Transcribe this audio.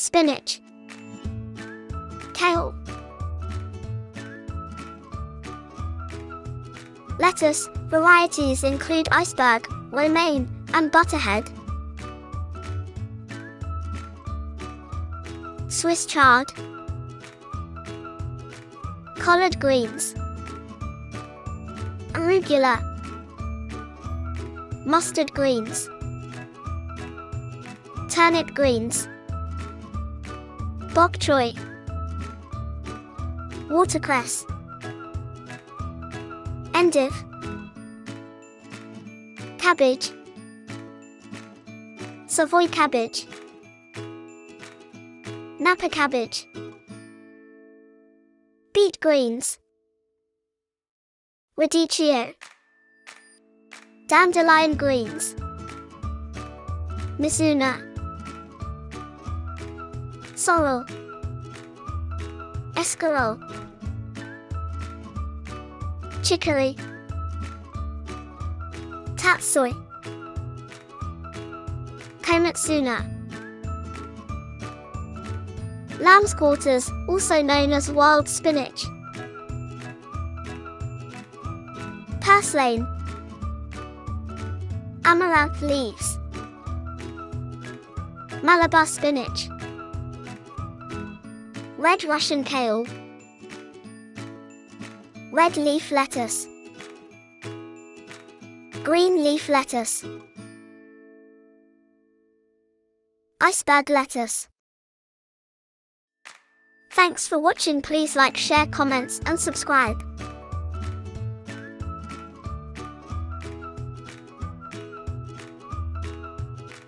spinach, kale, lettuce. Varieties include iceberg, romaine, and butterhead. Swiss chard, collard greens, arugula, mustard greens, turnip greens, bok choy, watercress, endive, cabbage, Savoy cabbage, Napa cabbage, beet greens, radicchio, dandelion greens, mizuna, sorrel, escarole, chicory, tatsoi, komatsuna. Lamb's quarters, also known as wild spinach, purslane, amaranth leaves, Malabar spinach, red Russian kale, red leaf lettuce, green leaf lettuce, iceberg lettuce. Thanks for watching. Please like, share, comments, and subscribe.